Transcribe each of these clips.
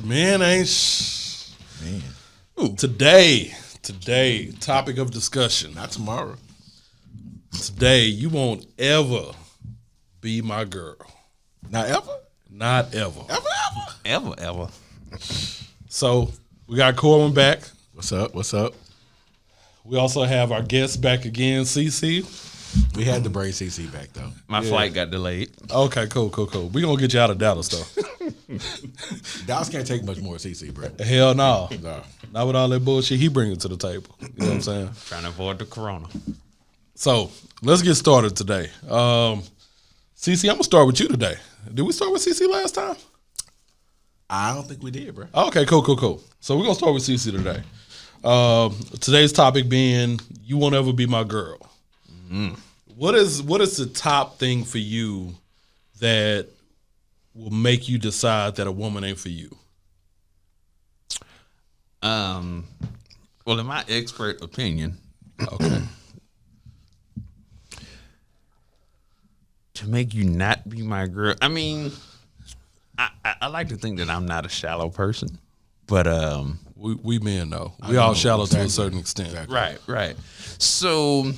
Man. Ooh. Today, topic of discussion. Not tomorrow. Today, you won't ever be my girl. Not ever? Not ever. Ever. So, we got Corbin back. What's up? We also have our guest back again, CC. We had to bring CC back, though. My flight got delayed. Okay, cool. We're going to get you out of Dallas, though. Dallas can't take much more CC, bro. Hell no. No. Not with all that bullshit he bringing to the table. You know what I'm saying? Trying to avoid the corona. So, let's get started today. CC, I'm going to start with you today. Did we start with CC last time? I don't think we did, bro. Okay, cool. So, we're going to start with CC today. Today's topic being, you won't ever be my girl. Mm-hmm. What is the top thing for you that will make you decide that a woman ain't for you? Well, in my expert opinion, okay, to make you not be my girl. I mean, I like to think that I'm not a shallow person, but we men know we all shallow to a certain extent. Exactly. Right. So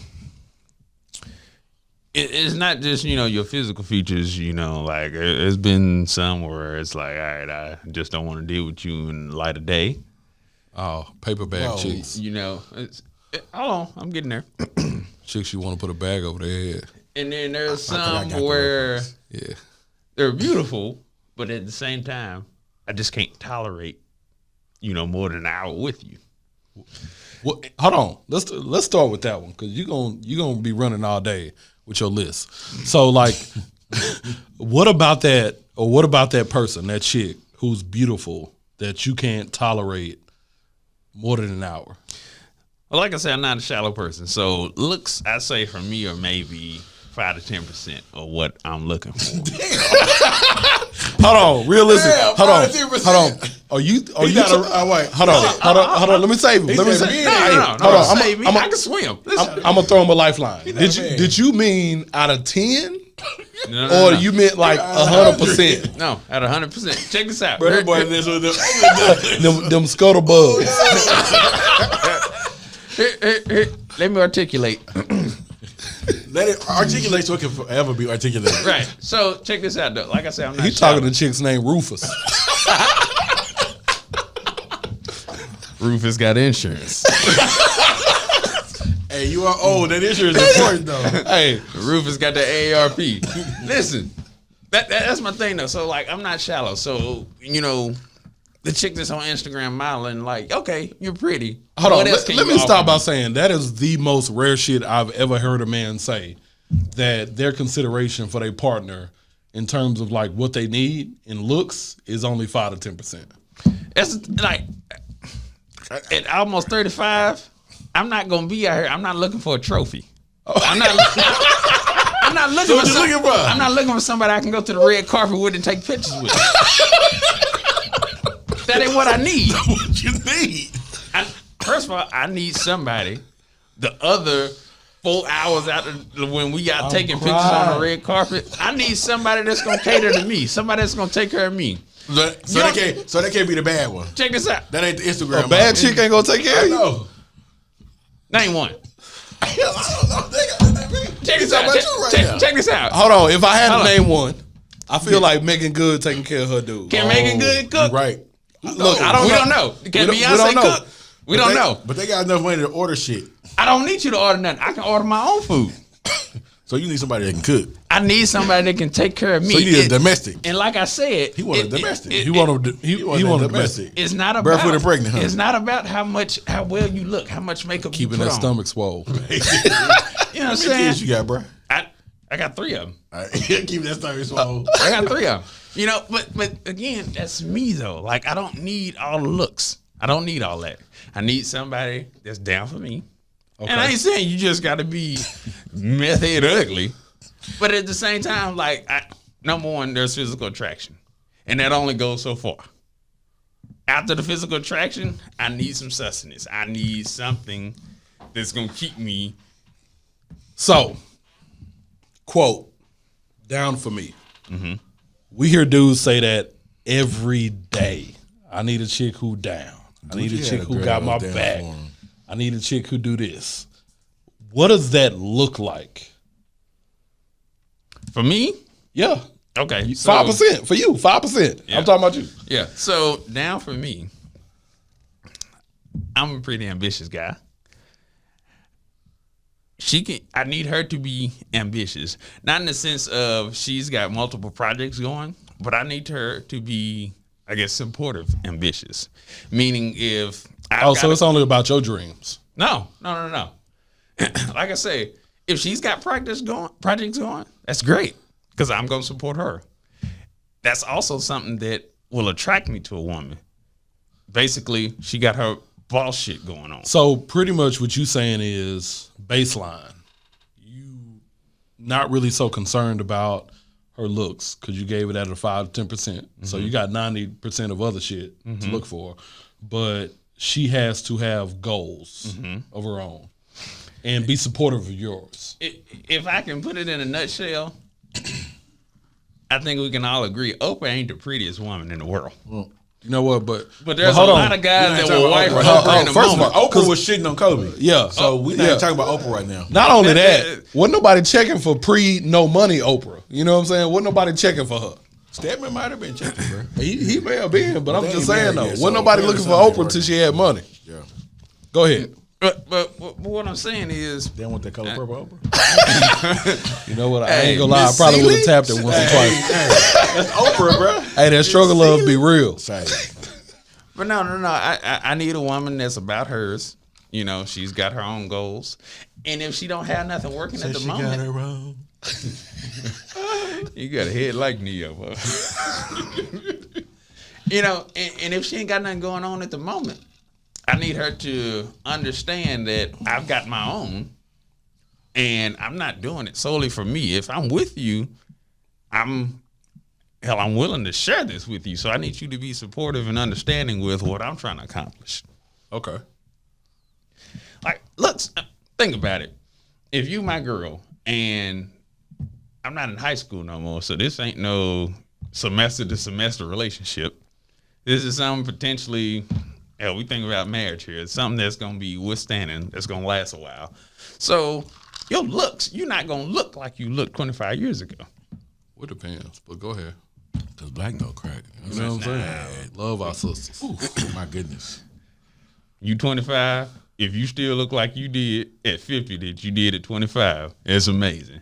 it's not just, your physical features, like it's been some where it's like, all right, I just don't want to deal with you in the light of day. Oh, paper bag chicks. Hold on, I'm getting there. Chicks you want to put a bag over their head. And then there's some where they're beautiful, but at the same time, I just can't tolerate, more than an hour with you. Well, hold on. Let's start with that one because you're gonna be running all day with your list. So like, what about that person, that chick who's beautiful that you can't tolerate more than an hour? Well, like I said, I'm not a shallow person, so looks, I say for me, are maybe 5 to 10% of what I'm looking for. Hold on, realistic. Damn, hold on. 5%. Are you? Wait. Hold on. Let me save him. Let me save. No. Hold on. Save me. I can swim. I'm gonna throw him a lifeline. Did you mean out of 10? No. Or you meant like 100%? No, at 100%. Check this out. Bro, that boy this with them scuttle bugs. Here, let me articulate. Let it articulate so it can forever be articulated. Right. So check this out, though. Like I said, I'm not He talking to chick's named Rufus. Rufus got insurance. Hey, you are old. That insurance is important, though. Hey, Rufus got the AARP. Listen, that's my thing, though. So, like, I'm not shallow. So, the chick that's on Instagram modeling, like, okay, you're pretty. Hold on. Let me stop by saying that is the most rare shit I've ever heard a man say, that their consideration for their partner in terms of like what they need in looks is only 5 to 10%. It's like at almost 35, I'm not gonna be out here. I'm not looking for a trophy. I'm not looking I'm not looking for somebody I can go to the red carpet with and take pictures with. That ain't what I need. What you need? First of all, I need somebody. The other 4 hours after when we got taking pictures on the red carpet, I need somebody that's gonna cater to me. Somebody that's gonna take care of me. So that can't be the bad one. Check this out. That ain't the Instagram. A bad chick ain't gonna take care of you. No. Name one. I don't know. Check this out. Check this out. Hold on. If I had to name one, I feel like Megan Good taking care of her dude. Can Megan Good cook? Right. Look, We don't know. Can Beyonce cook? We don't know. But they got enough money to order shit. I don't need you to order nothing. I can order my own food. So you need somebody that can cook. I need somebody that can take care of me. So you need a domestic. And like I said, He wanted a domestic. He wanted a domestic. It's not about barefoot and pregnant. Huh? It's not about how well you look, how much makeup Keeping you put that on. stomach swole. You know what I'm saying? Kids you got, bro? I got 3 of them. All right. Keep that stomach swole. I got 3 of them. But again, that's me though. Like I don't need all the looks. I don't need all that. I need somebody that's down for me. Okay. And I ain't saying you just got to be meth head ugly, but at the same time, like number one, there's physical attraction, and that only goes so far. After the physical attraction, I need some sustenance. I need something that's gonna keep me. So, quote, down for me. Mm-hmm. We hear dudes say that every day. I need a chick who down. I need a Gucci chick had a who girl got that my was down back. for him. I need a chick who do this. What does that look like? For me, Yeah. okay, 5% for you. 5%. Yeah. I'm talking about you. Yeah. So down for me, I'm a pretty ambitious guy. I need her to be ambitious. Not in the sense of she's got multiple projects going, but I need her to be, I guess, supportive, ambitious. Meaning if So it's only about your dreams. No. Like I say, if she's got projects going, that's great because I'm going to support her. That's also something that will attract me to a woman. Basically, she got her boss shit going on. So pretty much what you saying is baseline. You not really so concerned about her looks because you gave it at a 5 to 10%. So you got 90% of other shit to look for. But she has to have goals of her own and be supportive of yours. If I can put it in a nutshell, I think we can all agree Oprah ain't the prettiest woman in the world. You know what? But there's hold a on. lot of guys that will wipe Oprah. Oprah in a First of moment. all, Oprah was shitting on Kobe. Yeah. So we're not talking about Oprah right now. Not only that, wasn't nobody checking for no money Oprah. You know what I'm saying? Wasn't nobody checking for her. Stedman might have been checking, bro. He may have been, but I'm They just ain't saying married though. yet, Wasn't so nobody looking for apparently Oprah till she had money. Yeah. Go ahead. But what I'm saying is, They want that color purple Oprah. You know what? I ain't gonna lie. I probably would have tapped it once or twice. That's Oprah, bro. Hey, that struggle love be real. Say, but no. I need a woman that's about hers. You know, she's got her own goals, and if she don't have nothing working at the she moment, got her wrong. you got a head like Neo, bro. You know, and if she ain't got nothing going on at the moment, I need her to understand that I've got my own, and I'm not doing it solely for me. If I'm with you, I'm willing to share this with you. So I need you to be supportive and understanding with what I'm trying to accomplish. Okay. Like, think about it. If you my girl, and I'm not in high school no more, so this ain't no semester to semester relationship. This is something potentially, hell, we think about marriage here. It's something that's going to be withstanding, that's going to last a while. So your looks, you're not going to look like you looked 25 years ago. It depends, but go ahead. Because black don't crack. You know what I'm saying? Love our sisters. Ooh, my goodness. You 25, if you still look like you did at 50 that you did at 25, it's amazing.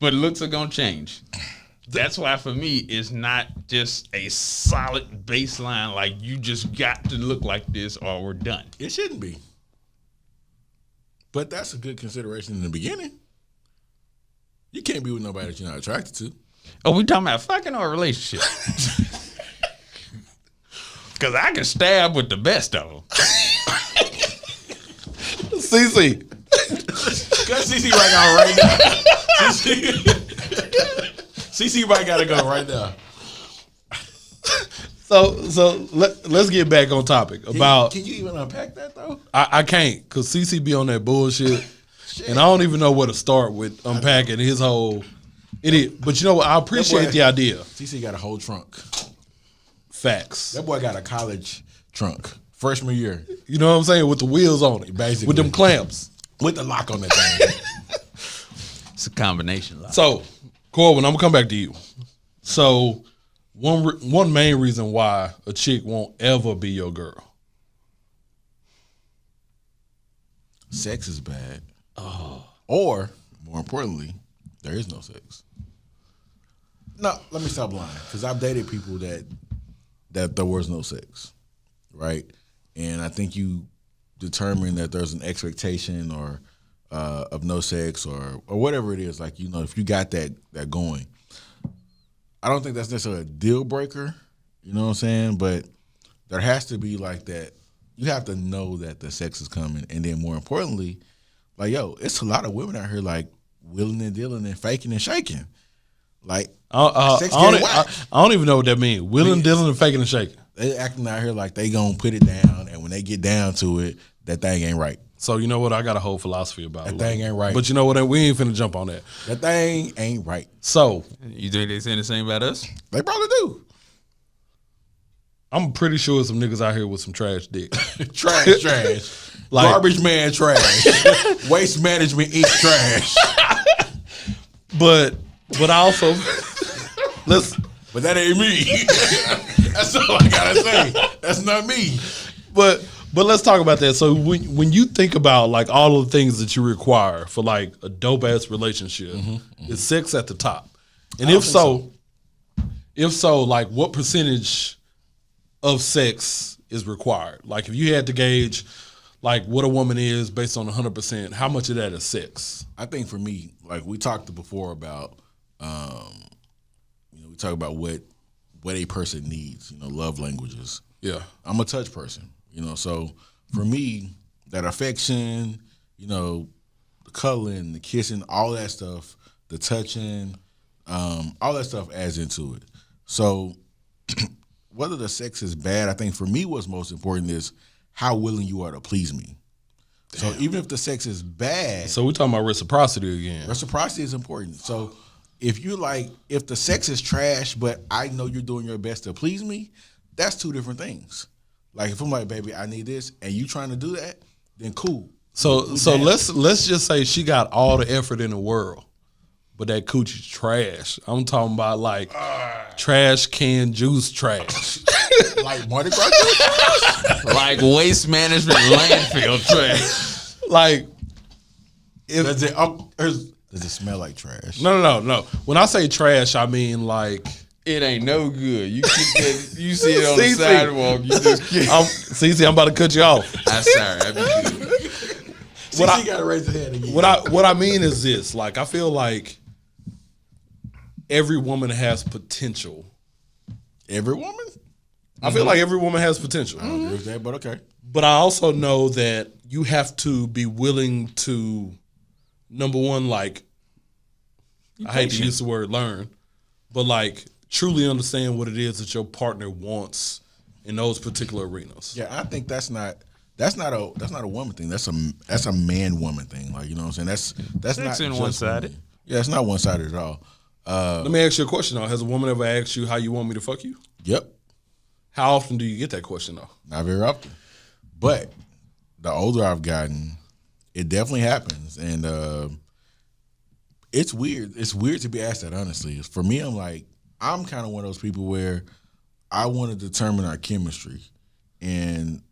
But looks are going to change. That's why for me, it's not just a solid baseline like you just got to look like this or we're done. It shouldn't be. But that's a good consideration in the beginning. You can't be with nobody that you're not attracted to. Oh, we talking about fucking or a relationship? Because I can stab with the best of them. CC. Got CC right now, right now. CC right gotta go right now. So let's get back on topic about. Can you even unpack that though? I can't because CC be on that bullshit, and I don't even know where to start with unpacking his whole idiot. But you know what? I appreciate the idea. CC got a whole trunk. Facts. That boy got a college trunk, freshman year, You know what I'm saying? With the wheels on it, Basically. with them clamps. with the lock on that thing. It's a combination. So, Corbin, I'm gonna come back to you. So, one main reason why a chick won't ever be your girl. Sex is bad. Or, more importantly, there is no sex. No, let me stop lying. Because I've dated people that there was no sex, right? And I think you determine that there's an expectation or of no sex or whatever it is. Like, you know, if you got that going. I don't think that's necessarily a deal breaker, you know what I'm saying? But there has to be like that. You have to know that the sex is coming. And then more importantly, like, yo, it's a lot of women out here like willing and dealing and faking and shaking. Like, sex getting whack. I don't even know what that means. Willing, dealing, and faking and shaking. They acting out here like they gonna put it down, and when they get down to it, that thing ain't right. So you know what? I got a whole philosophy about That it. thing ain't right. But you know what? We ain't finna jump on that. That thing ain't right. So You think they saying the same about us? They probably do. I'm pretty sure some niggas out here with some trash dick. trash. Like- Garbage man trash. Waste management Inc. trash. But I also listen. But that ain't me. That's all I gotta say. That's not me. But let's talk about that. So when you think about like all of the things that you require for like a dope ass relationship, is sex at the top? And if so, like what percentage of sex is required? Like if you had to gauge like what a woman is based on 100%, how much of that is sex? I think for me, like we talked before about, we talk about what a person needs. Love languages. Yeah. I'm a touch person. So for me, that affection, the cuddling, the kissing, all that stuff, the touching, all that stuff adds into it. So whether the sex is bad, I think for me what's most important is how willing you are to please me. Damn. So even if the sex is bad. So we're talking about reciprocity again. Reciprocity is important. So if the sex is trash, but I know you're doing your best to please me, that's two different things. Like if I'm like, baby, I need this, and you trying to do that, then cool. So let's just say she got all the effort in the world, but that coochie's trash. I'm talking about like trash can juice trash. Like Mardi Gras juice? Like waste management landfill trash. Like does it smell like trash? No. When I say trash, I mean like it ain't no good. You see it on the sidewalk. You just can't. Cece, I'm about to cut you off. I'm sorry. I be good. Cece got to raise her hand again. What I mean is this: like I feel like every woman has potential. Every woman? I feel like every woman has potential. I don't agree with that, but okay. But I also know that you have to be willing to, number one, like, I hate to use the word learn, but like truly understand what it is that your partner wants in those particular arenas. Yeah, I think that's not a woman thing. That's a man woman thing. Like, you know what I'm saying? That's Sex not ain't one-sided. Yeah, it's not one-sided at all. Let me ask you a question though. Has a woman ever asked you how you want me to fuck you? Yep. How often do you get that question though? Not very often. But the older I've gotten, it definitely happens. And it's weird. It's weird to be asked that, honestly. For me, I'm kind of one of those people where I want to determine our chemistry. And,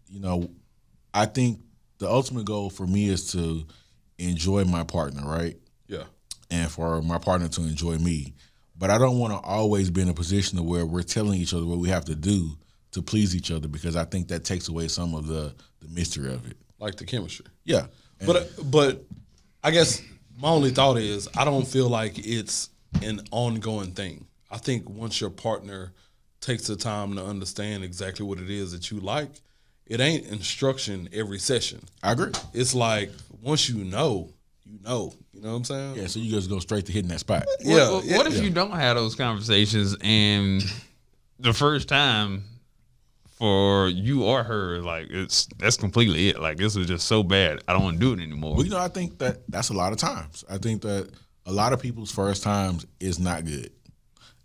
I think the ultimate goal for me is to enjoy my partner, right? Yeah. And for my partner to enjoy me. But I don't want to always be in a position where we're telling each other what we have to do to please each other, because I think that takes away some of the mystery of it. Like the chemistry. Yeah. But I guess my only thought is I don't feel like it's an ongoing thing. I think once your partner takes the time to understand exactly what it is that you like, it ain't instruction every session. I agree. It's like once you know. You know what I'm saying? Yeah, so you just go straight to hitting that spot. What if you don't have those conversations and the first time for you or her, like that's completely it. Like this was just so bad, I don't want to do it anymore. Well, I think that's a lot of times. I think that a lot of people's first times is not good.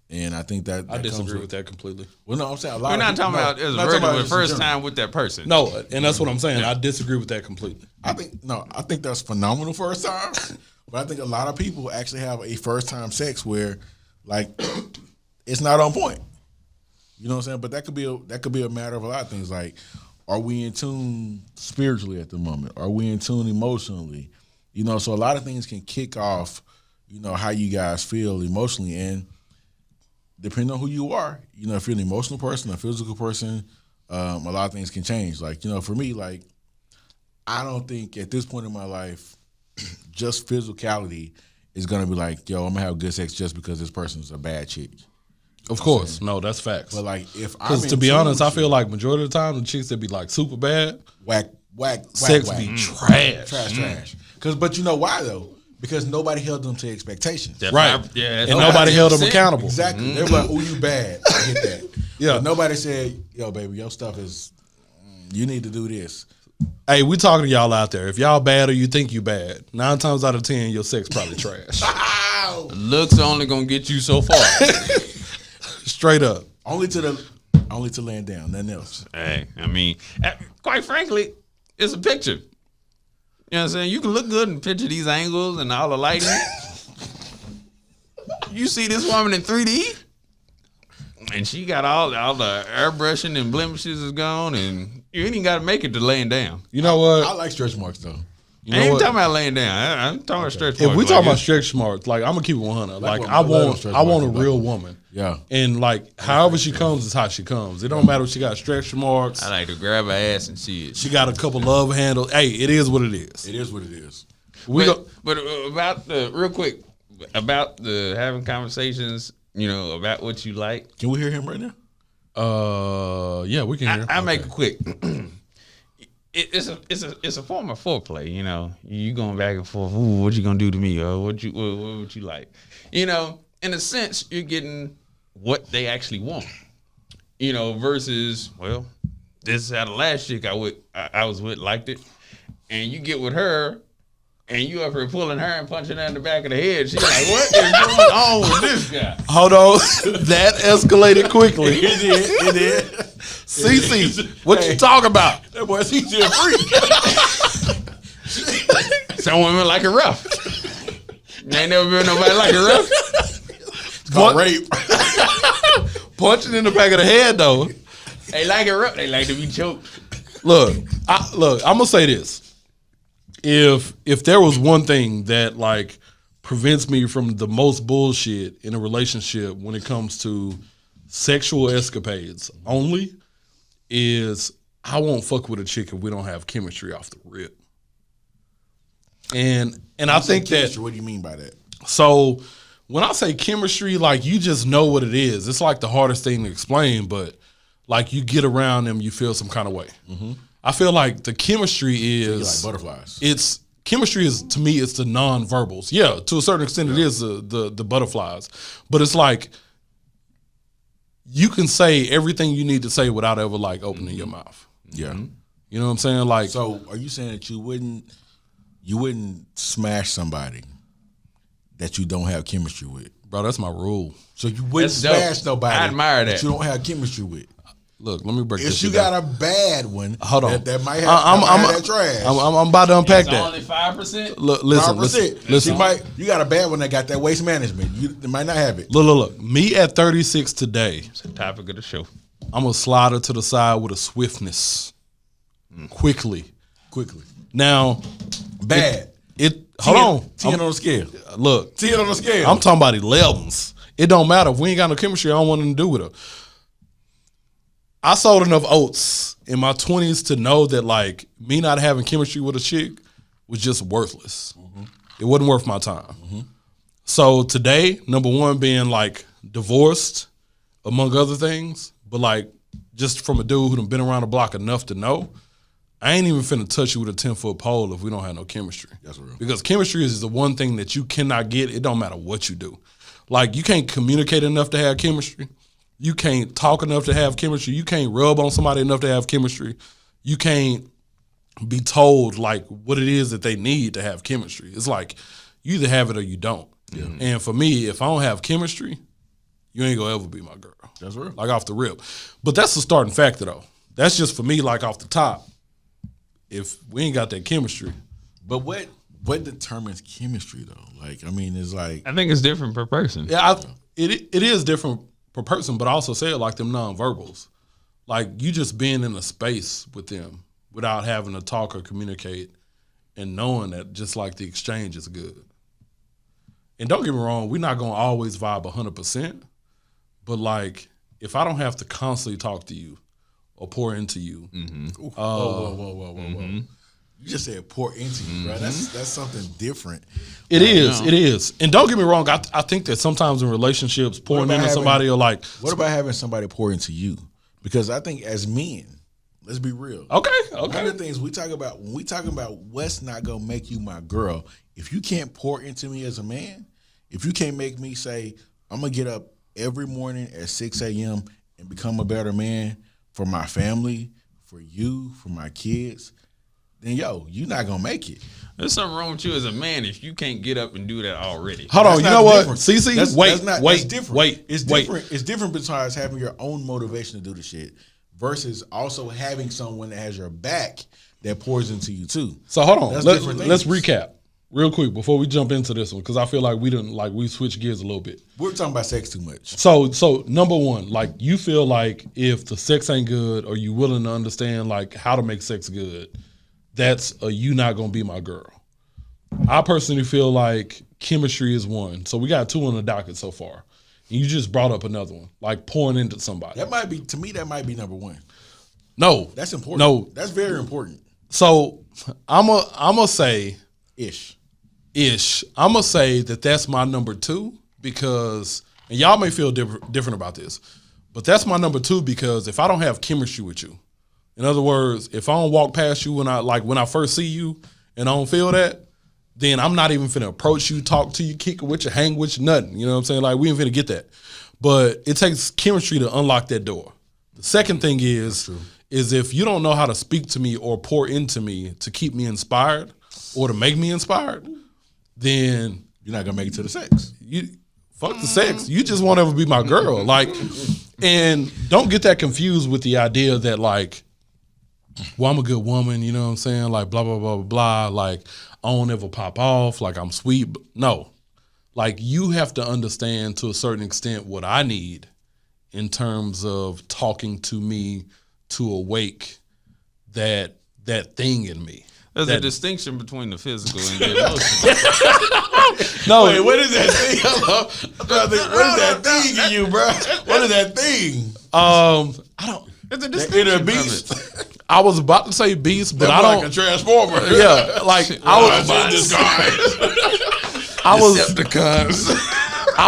And I think that I disagree with that completely. Well, no, I'm saying we're not talking about as a virgin the first time with that person. No, and that's what I'm saying. I disagree with that completely. I think that's phenomenal first time. But I think a lot of people actually have a first time sex where, like, it's not on point. You know what I'm saying? But that could be a matter of a lot of things. Like, are we in tune spiritually at the moment? Are we in tune emotionally? So a lot of things can kick off, how you guys feel emotionally. And depending on who you are, if you're an emotional person, a physical person, a lot of things can change. Like, for me, like, I don't think at this point in my life, just physicality is going to be like, yo, I'm going to have good sex just because this person's a bad chick. Of course. No, that's facts. But like, because to be honest, I feel like majority of the time, the chicks that be like super bad, sex be trash. But you know why though? Because nobody held them to expectations. Right. Yeah. And nobody held them accountable. Exactly. They were like, oh, you bad. I get that. Yeah. But nobody said, yo, baby, your stuff is, you need to do this. Hey, we talking to y'all out there. If y'all bad or you think you bad, 9 times out of 10, your sex probably trash. Looks only gonna get you so far. Straight up. Only to Only to laying down, nothing else. Hey, I mean, quite frankly, it's a picture. You know what I'm saying? You can look good and picture these angles and all the lighting. You see this woman in 3D, and she got all the airbrushing and blemishes is gone, and you ain't even got to make it to laying down. You know what? I like stretch marks though. You I know ain't what? talking about laying down. I'm talking about stretch If marks. we talking about this. stretch marks, like I'm gonna keep it 100. Like one. I I love want stretch a marks. real woman. Yeah. And like however she comes is how she comes. It don't matter if she got stretch marks. I like to grab her ass and see it. She got a couple love handles. Hey, it is what it is. It is what it is. But about the real quick about the having conversations, you know, about what you like. Can we hear him right now? Yeah, we can hear. I make it quick. It's a form of foreplay, you know. You going back and forth. Ooh, what you gonna do to me? Or what would you like? You know, in a sense, you're getting what they actually want. You know, versus this is how the last chick I was with liked it, and you get with her. And you up here pulling her and punching her in the back of the head. She's like, what is going on with this guy? Hold on. That escalated quickly. It did. CC, what you talking about? That boy CC a freak. Some women like it rough. Ain't never been nobody like it rough. It's called rape. Punching in the back of the head, though. They like it rough. They like to be choked. Look, I'm gonna say this. If there was one thing that like prevents me from the most bullshit in a relationship when it comes to sexual escapades only, is I won't fuck with a chick if we don't have chemistry off the rip. And I think that. What do you mean by that? So when I say chemistry, like you just know what it is. It's like the hardest thing to explain, but like you get around them, you feel some kind of way. Mm-hmm. I feel like the chemistry is like butterflies. It's chemistry is to me. It's the non-verbals. Yeah, to a certain extent, it is the butterflies. But it's like you can say everything you need to say without ever like opening your mouth. Yeah. You know what I'm saying? Like, so are you saying that you wouldn't smash somebody that you don't have chemistry with? bro, that's my rule. So you wouldn't That's dope. smash nobody I admire that. you don't have chemistry with. Look, let me break If this you shit got down. a bad one, Hold on. that might have, that trash. I'm about to unpack It's that. only 5%. Look, 5%. listen. You got a bad one that got that waste management. You might not have it. Look. Me at 36 today, It's the topic of the show. I'm gonna slide her to the side with a swiftness, quickly. Now, Bad. Hold on. 10 on the scale. Look, 10 on the scale. I'm talking about 11s. It don't matter if we ain't got no chemistry. I don't want nothing to do with her. I sold enough oats in my 20s to know that like me not having chemistry with a chick was just worthless. Mm-hmm. It wasn't worth my time. Mm-hmm. So today, number one being like divorced, among other things, but like just from a dude who done been around the block enough to know, I ain't even finna touch you with a 10-foot pole if we don't have no chemistry. That's real. Because chemistry is the one thing that you cannot get. It don't matter what you do. Like you can't communicate enough to have chemistry. You can't talk enough to have chemistry. You can't rub on somebody enough to have chemistry. You can't be told like what it is that they need to have chemistry. It's like you either have it or you don't. Yeah. And for me, if I don't have chemistry, you ain't gonna ever be my girl. That's real. Like off the rip. But that's the starting factor though. That's just for me, like off the top. If we ain't got that chemistry. But what determines chemistry though? Like, I mean, it's like I think it's different per person. Yeah, it is different per person, but I also say it like them nonverbals. Like you just being in a space with them without having to talk or communicate and knowing that just like the exchange is good. And don't get me wrong, we're not gonna always vibe 100%, but like if I don't have to constantly talk to you or pour into you. Mm-hmm. Whoa. You just said pour into you, bro. That's something different. It is. And don't get me wrong, I think that sometimes in relationships, pouring into somebody or like. What about having somebody pour into you? Because I think as men, let's be real. Okay. One of the things we talk about, when we talking about what's not going to make you my girl, if you can't pour into me as a man, if you can't make me say, I'm going to get up every morning at 6 a.m. and become a better man for my family, for you, for my kids, then you're not gonna make it. There's something wrong with you as a man if you can't get up and do that already. Hold on, you know what? Different. CC, That's wait. It's different. It's different besides having your own motivation to do the shit versus also having someone that has your back that pours into you too. So hold on, let's recap real quick before we jump into this one because I feel like we switched gears a little bit. We're talking about sex too much. So number one, like you feel like if the sex ain't good or you willing to understand like how to make sex good, that's you not gonna be my girl. I personally feel like chemistry is one. So we got 2 on the docket so far. And you just brought up another one, like pouring into somebody. That might be number one. No. That's important. No. That's very important. So I'ma say Ish. I'ma say that's my number 2 because, and y'all may feel different about this, but that's my number 2 because if I don't have chemistry with you, in other words, if I don't walk past you when I first see you and I don't feel that, then I'm not even finna approach you, talk to you, kick it with you, hang with you, nothing. You know what I'm saying? Like we ain't finna get that. But it takes chemistry to unlock that door. The second thing is if you don't know how to speak to me or pour into me to keep me inspired or to make me inspired, then you're not gonna make it to the sex. You fuck the sex. You just won't ever be my girl. Like, and don't get that confused with the idea that like, well, I'm a good woman, you know what I'm saying? Like, blah, blah, blah, blah, blah. Like, I don't ever pop off. Like, I'm sweet. No. Like, you have to understand to a certain extent what I need in terms of talking to me to awake that thing in me. There's a distinction between the physical and the emotional. No. Wait, what is that thing? I'm trying to think, what is that thing in you, bro? What is that thing? I don't. There's a distinction. Inner beast. I was about to say beast, but I don't. Like a transformer. Yeah, like I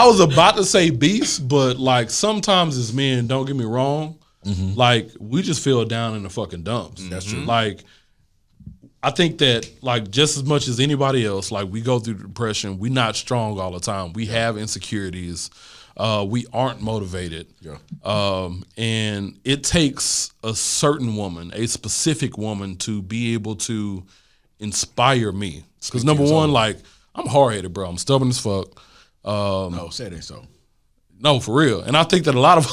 was about to say beast, but like sometimes as men, don't get me wrong, like we just feel down in the fucking dumps. That's true. Like I think that like just as much as anybody else, like we go through depression, we not strong all the time. We have insecurities. We aren't motivated. Yeah. And it takes a certain woman, a specific woman, to be able to inspire me. Because number one, like, I'm hard-headed, bro. I'm stubborn as fuck. No, say that so. No, for real. And I think that a lot of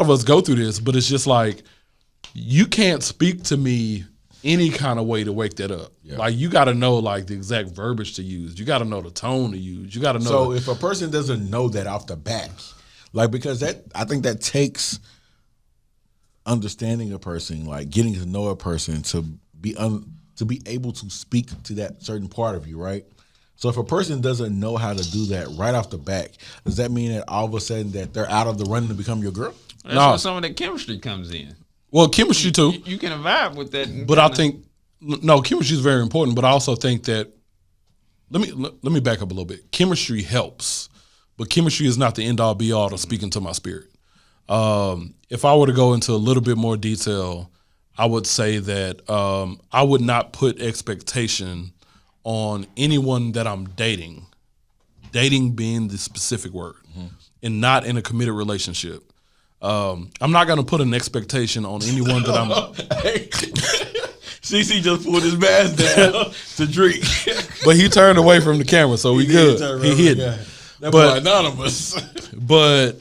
us go through this, but it's just like, you can't speak to me any kind of way to wake that up. Yeah. Like you got to know like the exact verbiage to use. You got to know the tone to use. You got to know. So if a person doesn't know that off the bat, like because I think that takes understanding a person, like getting to know a person to be able to speak to that certain part of you, right? So if a person doesn't know how to do that right off the bat, does that mean that all of a sudden that they're out of the running to become your girl? That's where some of the chemistry comes in. Well, chemistry too. You can vibe with that. But I think, no, chemistry is very important, but I also think that, let me back up a little bit. Chemistry helps, but chemistry is not the end all be all to speaking to my spirit. If I were to go into a little bit more detail, I would say that I would not put expectation on anyone that I'm dating being the specific word, and not in a committed relationship. I'm not going to put an expectation on anyone that I'm. CC just pulled his mask down to drink, but he turned away from the camera, so we good. He hid. That boy anonymous. But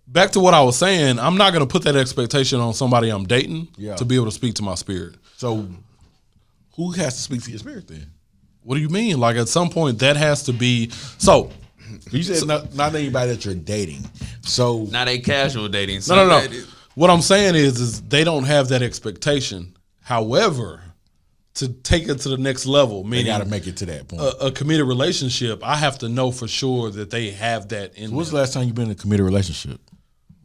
back to what I was saying, I'm not going to put that expectation on somebody I'm dating to be able to speak to my spirit. So, who has to speak to your spirit then? What do you mean? Like at some point, that has to be so. You said not anybody that you're dating. So not a casual dating. No. What I'm saying is they don't have that expectation. However, to take it to the next level, meaning they got to make it to that point. A committed relationship, I have to know for sure that they have that in. So when's the last time you've been in a committed relationship?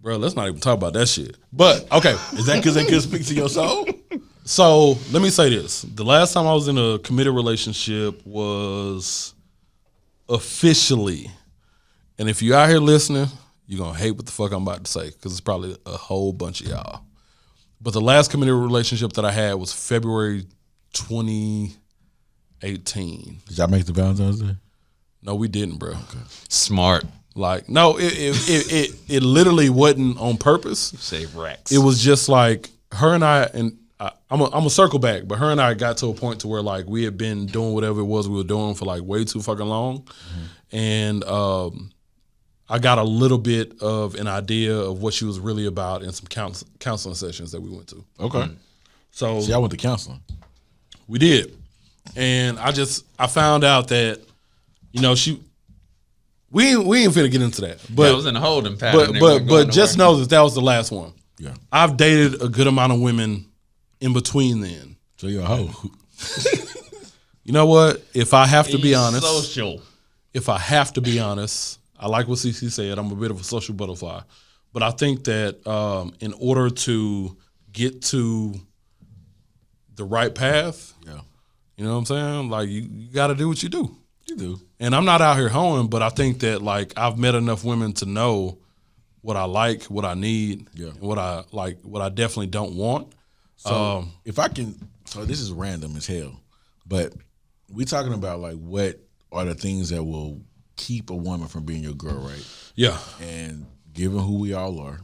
Bro, let's not even talk about that shit. But okay, is that because they could speak to your soul? So let me say this: the last time I was in a committed relationship was officially, and if you're out here listening, you're gonna hate what the fuck I'm about to say because it's probably a whole bunch of y'all. But the last committed relationship that I had was February 2018. Did y'all make the Valentine's Day? No, we didn't, bro. Okay. Smart. Like, no, it literally wasn't on purpose. Save racks. It was just like her and I, and I'm a circle back, but her and I got to a point to where like we had been doing whatever it was we were doing for like way too fucking long, and I got a little bit of an idea of what she was really about in some counseling sessions that we went to. Okay. So See, I went to counseling. we did, and I found out that we ain't finna get into that, but I was in a holding pattern. but just know that was the last one. Yeah. I've dated a good amount of women in between then. So you're a hoe. You know what? If I have to be honest, social. if I have to be honest, I like what CC said. I'm a bit of a social butterfly, but I think that in order to get to the right path, Yeah. you know what I'm saying? Like you got to do what you do. You do. And I'm not out here hoeing, but I think that like I've met enough women to know what I like, what I need, and what I like, what I definitely don't want. So if I can, so this is random as hell, but we talking about like what are the things that will keep a woman from being your girl, right? Yeah. And given who we all are,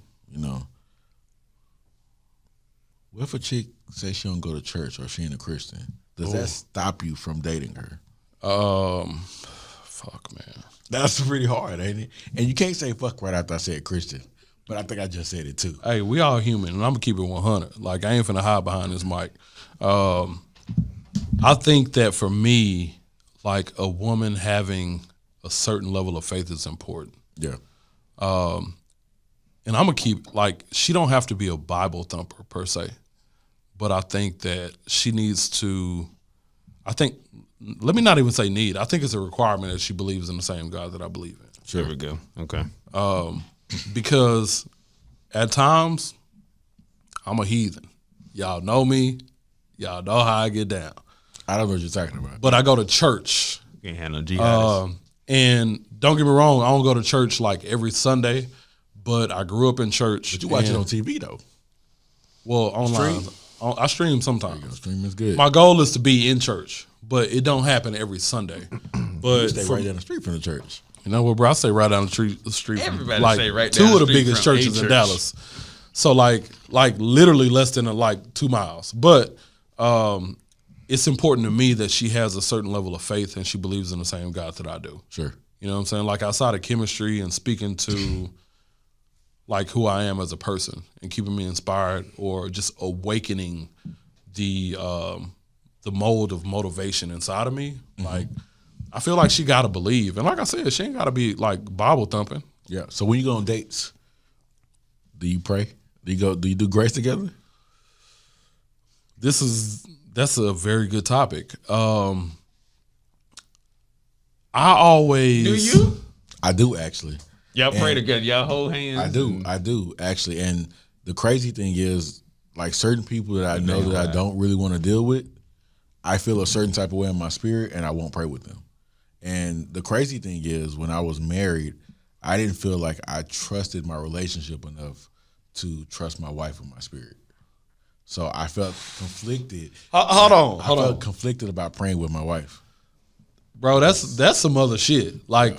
what if a chick says she don't go to church or she ain't a Christian? Does that stop you from dating her? Fuck, man. That's pretty hard, ain't it? And you can't say fuck right after I said Christian, but I think I just said it too. Hey, we all human, and I'm gonna keep it 100. Like I ain't finna hide behind this mic. I think that for me, like a woman having a certain level of faith is important. Yeah. And I'm gonna keep like she don't have to be a Bible thumper per se, but I think that she needs to. Let me not even say need. I think it's a requirement that she believes in the same God that I believe in. There we go. Okay. Because at times I'm a heathen. Y'all know me. Y'all know how I get down. I don't know what you're talking about. But I go to church. Can't handle jihadists. And don't get me wrong, I don't go to church like every Sunday, but I grew up in church. But you watch it on TV though. Well, online. I stream sometimes. Stream is good. My goal is to be in church, but it don't happen every Sunday. But You stay right down the street from the church. You know what, bro? I stay right down the street. Everybody like stay right two down of the the street biggest from a churches in church. Dallas. So like literally less than like 2 miles. But it's important to me that she has a certain level of faith and she believes in the same God that I do. Sure. You know what I'm saying? Like outside of chemistry and speaking to like who I am as a person and keeping me inspired or just awakening the mold of motivation inside of me. Like I feel like she gotta believe. And like I said, she ain't gotta be like Bible thumping. Yeah. So when you go on dates, do you pray? Do you do grace together? That's a very good topic. I always Do you? I do actually. Y'all pray together. Y'all hold hands. I do actually. And the crazy thing is, like certain people that I know that I don't really want to deal with, I feel a certain type of way in my spirit, and I won't pray with them. And the crazy thing is, when I was married, I didn't feel like I trusted my relationship enough to trust my wife with my spirit. So I felt conflicted. Hold on. I felt conflicted about praying with my wife. Bro, that's some other shit. Like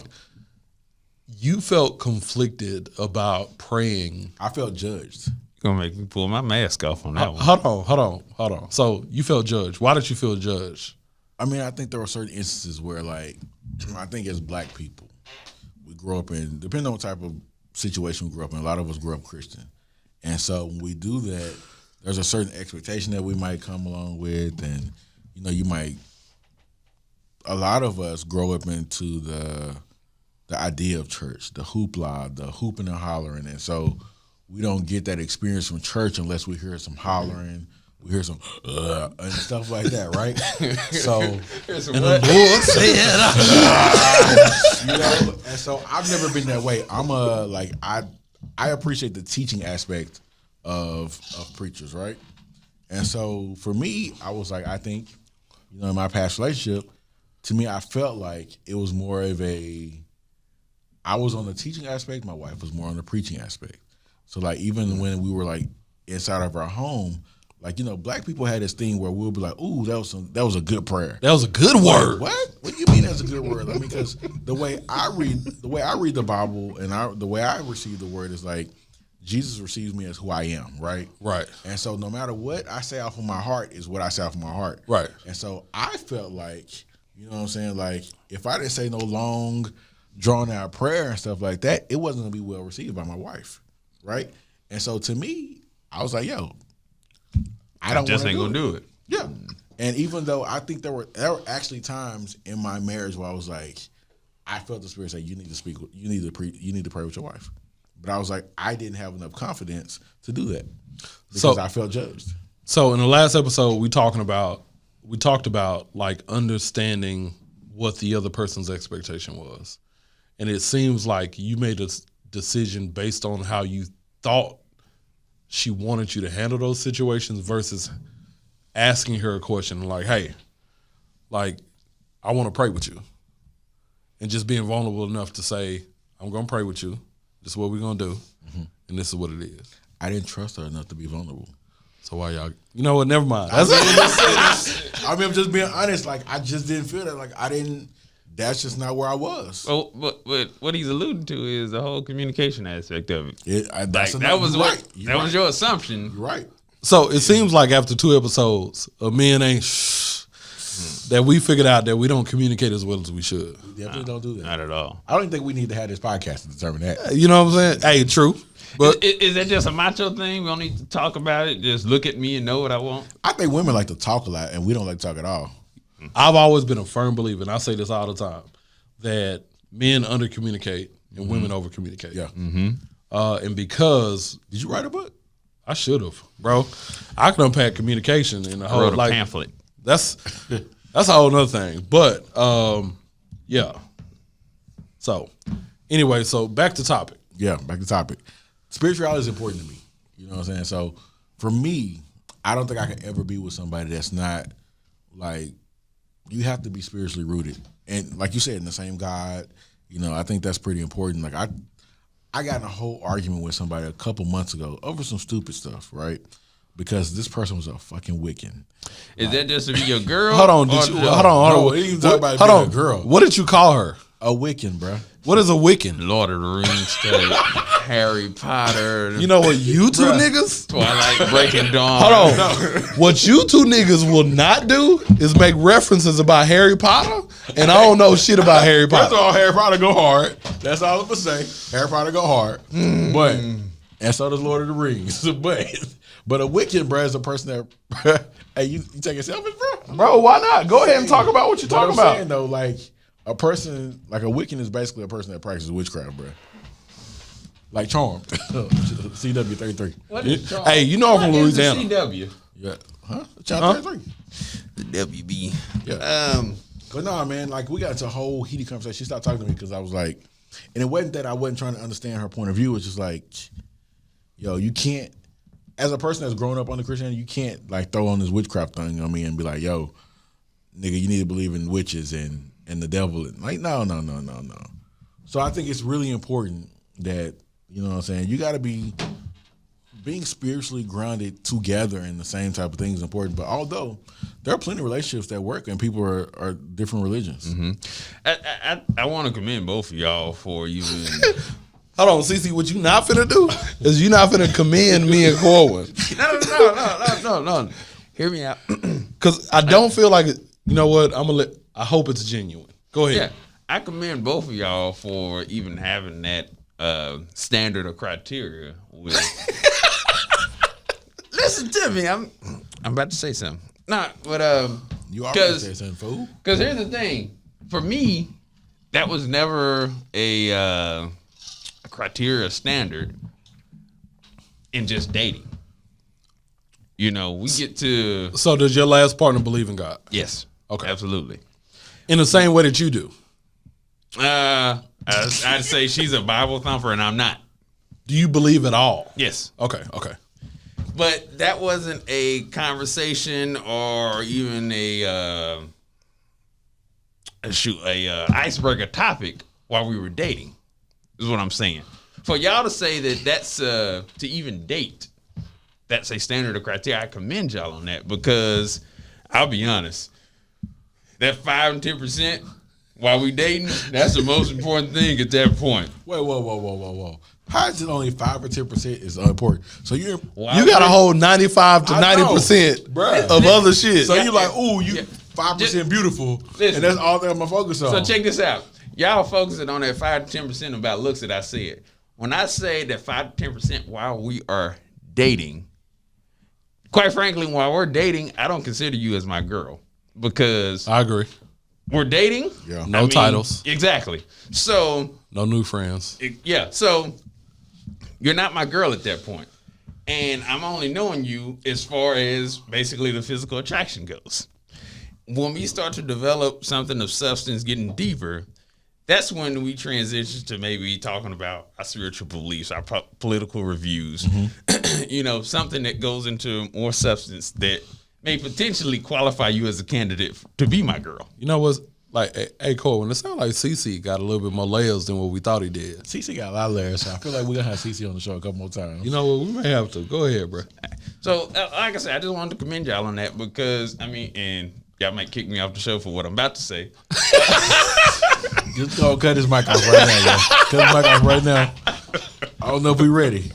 you felt conflicted about praying. I felt judged. Gonna make me pull my mask off on that one. Hold on. So you felt judged. Why did you feel judged? I mean, I think there were certain instances where, like, I think as black people, we grow up in, depending on what type of situation we grew up in, a lot of us grew up Christian. And so when we do that, there's a certain expectation that we might come along with. And, a lot of us grow up into the idea of church, the hoopla, the hooping and hollering. And so we don't get that experience from church unless we hear some hollering, we hear some and stuff like that, right? So And the Lord said, and so I've never been that way. I appreciate the teaching aspect of preachers, right? And so for me, I was like, I think, in my past relationship, to me, I felt like it was more of I was on the teaching aspect, my wife was more on the preaching aspect. So like even when we were like inside of our home, like, black people had this thing where we'll be like, ooh, that was a good prayer. that was a good word. What? What do you mean that's a good word? I mean, because the way I read the Bible and the way I receive the word is like, Jesus receives me as who I am, right? Right. And so no matter what I say off of my heart is what I say off of my heart. Right. And so I felt like, you know what I'm saying? Like, if I didn't say no long, drawn out prayer and stuff like that, it wasn't going to be well received by my wife, right? And so to me, I was like, yo, I don't just ain't gonna do it. Yeah. And even though I think there were actually times in my marriage where I was like, I felt the Spirit say, you need to speak, you need to pray with your wife. But I was like, I didn't have enough confidence to do that because I felt judged. So in the last episode, we talked about like understanding what the other person's expectation was. And it seems like you made a decision based on how you thought she wanted you to handle those situations versus asking her a question like, hey, like, I want to pray with you. And just being vulnerable enough to say, I'm going to pray with you. This is what we're going to do. Mm-hmm. And this is what it is. I didn't trust her enough to be vulnerable. So why y'all, you know what, never mind. I'm just being honest. Like, I just didn't feel that. Like, that's just not where I was. Well, but what he's alluding to is the whole communication aspect of it. That was your assumption. You're right. So it seems like after 2 episodes of Men Ain't that we figured out that we don't communicate as well as we should. We definitely don't do that. Not at all. I don't think we need to have this podcast to determine that. You know what I'm saying? Hey, true. But is that just a macho thing? We don't need to talk about it. Just look at me and know what I want. I think women like to talk a lot, and we don't like to talk at all. I've always been a firm believer, and I say this all the time, that men under communicate and women over communicate. Yeah. Mm-hmm. And because did you write a book? I should have, bro. I can unpack communication in the whole wrote a pamphlet. That's a whole other thing. But yeah. So anyway, so back to topic. Yeah, back to topic. Spirituality is important to me. You know what I'm saying? So for me, I don't think I could ever be with somebody that's not like, you have to be spiritually rooted. And like you said, in the same God, you know, I think that's pretty important. Like I got in a whole argument with somebody a couple months ago over some stupid stuff, right? Because this person was a fucking Wiccan. Is that just to be your girl? Hold on, hold on. Hold on. Girl. What did you call her? A Wiccan, bro. What is a Wiccan? Lord of the Rings, Harry Potter. You know what you two niggas? Twilight, Breaking Dawn. Hold on. No. What you two niggas will not do is make references about Harry Potter, and I don't know shit about Harry Potter. First of all, Harry Potter go hard. That's all I'm gonna say. Harry Potter go hard. But, and so does Lord of the Rings. But a Wiccan, bro, is a person that, hey, you taking selfies, bro? Bro, why not? Go ahead and talk about what you're talking about. I'm saying, though, like, a person, like a Wiccan is basically a person that practices witchcraft, bro. Like Charmed. CW33. What is Charmed? Hey, you know I'm from Louisiana. CW. Yeah. Huh? Channel 33. The WB. Yeah. But no, man, like, we got into a whole heated conversation. She stopped talking to me because I was like, and it wasn't that I wasn't trying to understand her point of view. It's just like, yo, you can't, as a person that's grown up under Christianity, you can't, like, throw on this witchcraft thing on me and be like, yo, nigga, you need to believe in witches and the devil. Like, no. So I think it's really important that, you know what I'm saying, you got to be, being spiritually grounded together in the same type of thing is important. But although there are plenty of relationships that work and people are different religions. Mm-hmm. I want to commend both of y'all for even... Hold on, CC, what you not finna do is you not finna commend me and Corwin. No. Hear me out. Because I don't feel like it. You know what? I hope it's genuine. Go ahead. Yeah, I commend both of y'all for even having that standard or criteria with. Listen to me. I'm about to say something. Nah, but you already said something, fool. Because here's the thing. For me, that was never a criteria standard in just dating. You know, we get to. So does your last partner believe in God? Yes. Okay. Absolutely. In the same way that you do? I'd say she's a Bible thumper and I'm not. Do you believe at all? Yes. Okay. But that wasn't a conversation or even a icebreaker topic while we were dating, is what I'm saying. For y'all to say that that's to even date, that's a standard of criteria, I commend y'all on that because I'll be honest, that 5 and 10% while we dating, that's the most important thing at that point. Whoa. How is it only 5 or 10% is unimportant? So you got a whole 95 to 90% of other shit. So you're like, ooh, you 5% beautiful, listen, and that's all that I'm gonna focus on. So check this out. Y'all focusing on that 5 to 10% about looks that I said. When I say that 5 to 10% while we are dating, quite frankly, while we're dating, I don't consider you as my girl because I agree. We're dating. Yeah. No titles. Exactly. So no new friends. So you're not my girl at that point. And I'm only knowing you as far as basically the physical attraction goes. When we start to develop something of substance getting deeper, that's when we transition to maybe talking about our spiritual beliefs, our political reviews, something that goes into more substance that may potentially qualify you as a candidate to be my girl. You know what's like, hey, Corwin, it sounds like CC got a little bit more layers than what we thought he did. CC got a lot of layers, so I feel like we're going to have CC on the show a couple more times. You know what? We may have to. Go ahead, bro. So, like I said, I just wanted to commend y'all on that because, and y'all might kick me off the show for what I'm about to say. Just go cut his mic off right now, yo. Cut his mic off right now. I don't know if we're ready.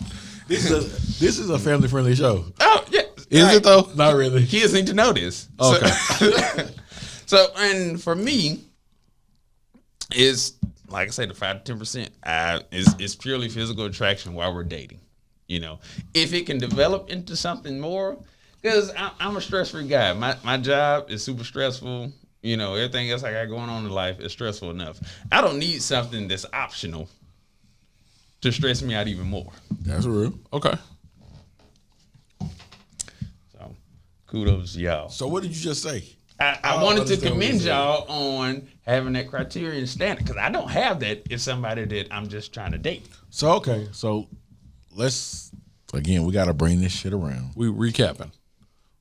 This is a family-friendly show. Oh, yeah. Is it, though? Not really. Kids need to know this. Okay. So, and for me, it's like I said, the 5 to 10% is purely physical attraction while we're dating. If it can develop into something more, because I'm a stress-free guy. My job is super stressful. Everything else I got going on in life is stressful enough. I don't need something that's optional to stress me out even more. That's real. Okay. So, kudos to y'all. So what did you just say? I wanted to commend y'all on having that criterion standard because I don't have that if somebody that I'm just trying to date. So, okay. So let's, again, we got to bring this shit around. We recapping.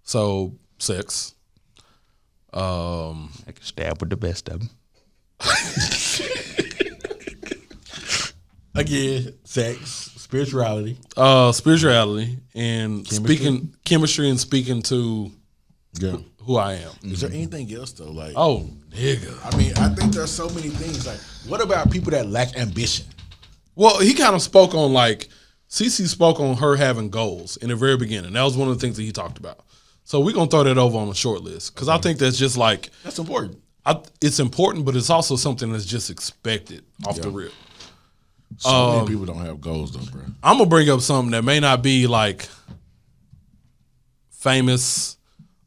So, sex. I can stab with the best of them. Again, sex, spirituality. Spirituality and chemistry and speaking to who I am. Is there anything else though? Like, oh, nigga. I mean, I think there's so many things. Like, what about people that lack ambition? Well, he kind of spoke on Cece spoke on her having goals in the very beginning. That was one of the things that he talked about. So we're going to throw that over on the short list because I think that's just that's important. It's important, but it's also something that's just expected off the rip. So many people don't have goals though, bro. I'm going to bring up something that may not be famous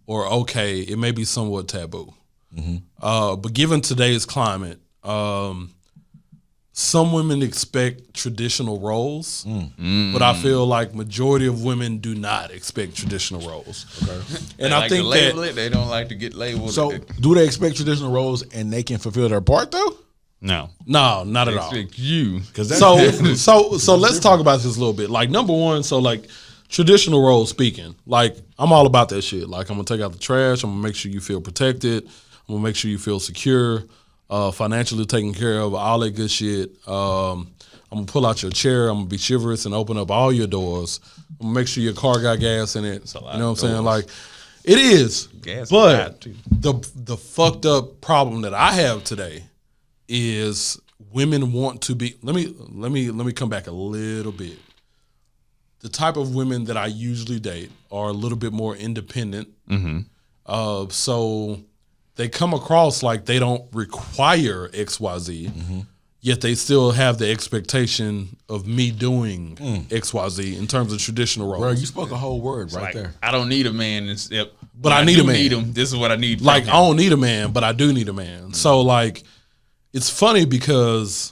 or okay. It may be somewhat taboo. But given today's climate, some women expect traditional roles, but I feel like majority of women do not expect traditional roles. Okay, and I think that they don't like to get labeled. So, do they expect traditional roles and they can fulfill their part though? No, not at all. Expect you because so let's talk about this a little bit. Like number one, traditional role speaking, I'm all about that shit. I'm gonna take out the trash. I'm gonna make sure you feel protected. I'm gonna make sure you feel secure. Financially taken care of, all that good shit. I'm gonna pull out your chair. I'm gonna be chivalrous and open up all your doors. I'm gonna make sure your car got gas in it. You know what I'm saying? It is. Gas, but the fucked up problem that I have today is women want to be. Let me come back a little bit. The type of women that I usually date are a little bit more independent. So they come across like they don't require XYZ, yet they still have the expectation of me doing XYZ in terms of traditional roles. Bro, you spoke a whole word right there. I don't need a man, but I need a man. Need him, this is what I need. I don't need a man, but I do need a man. So it's funny because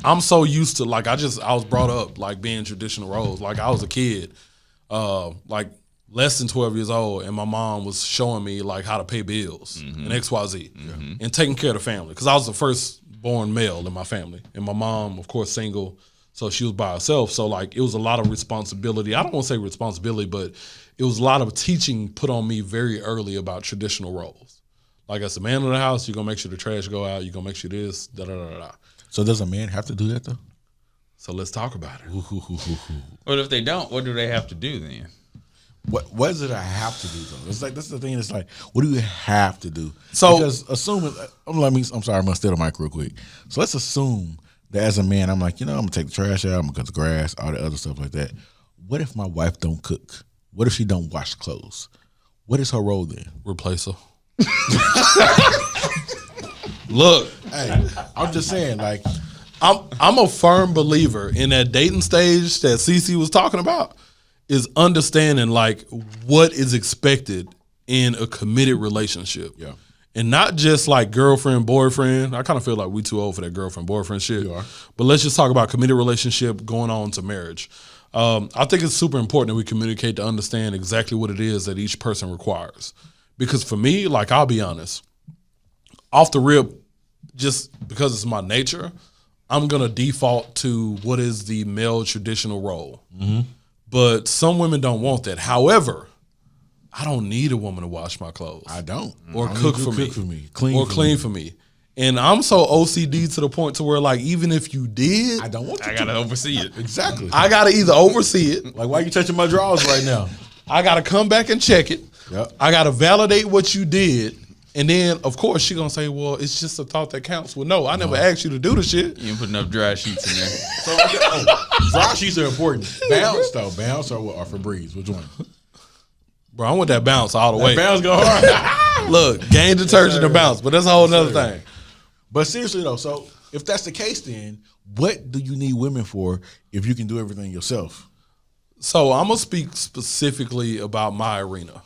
I'm so used to I was brought up being traditional roles. I was a kid, less than 12 years old, and my mom was showing me how to pay bills and XYZ and taking care of the family because I was the first born male in my family, and my mom, of course, single, so she was by herself. So it was a lot of responsibility. I don't want to say responsibility, but it was a lot of teaching put on me very early about traditional roles. As the man of the house, you're gonna make sure the trash go out. You're gonna make sure this, da da da da. So does a man have to do that though? So let's talk about it. But if they don't, what do they have to do then? What is it I have to do though? It's that's the thing. It's what do you have to do? So because assuming I'm sorry, I'm gonna steal the mic real quick. So let's assume that as a man, I'm like, I'm gonna take the trash out, I'm gonna cut the grass, all the other stuff like that. What if my wife don't cook? What if she don't wash clothes? What is her role then? Replace her. Look, Hey, I'm just saying, like, I'm a firm believer in that dating stage that CC was talking about is understanding like what is expected in a committed relationship. Yeah. And not just like girlfriend, boyfriend. I kind of feel like we too old for that girlfriend, boyfriend shit. You are. But let's just talk about committed relationship going on to marriage. I think it's super important that we communicate to understand exactly what it is that each person requires. Because for me, like, I'll be honest, off the rip, just because it's my nature, I'm going to default to what is the male traditional role. Mm-hmm. But some women don't want that. However, I don't need a woman to wash my clothes. I don't. Or I don't cook need for you me. to cook for me. Clean Or for clean me. for me. And I'm so OCD to the point to where, like, even if you did, I don't want you I gotta oversee it. Exactly. I got to either oversee it. Like, why you touching my drawers right now? I got to come back and check it. Yep. I got to validate what you did. And then, of course, she going to say, well, it's just a thought that counts. Well, no, I never asked you to do the shit. You didn't put enough dry sheets in there. So, dry sheets are important. Bounce, though. Bounce or Febreze? Which one? Bro, I want that bounce all the way. Bounce go hard. Look, gain detergent to bounce, but that's a whole nother thing. But seriously, though, so if that's the case, then what do you need women for if you can do everything yourself? So I'm going to speak specifically about my arena.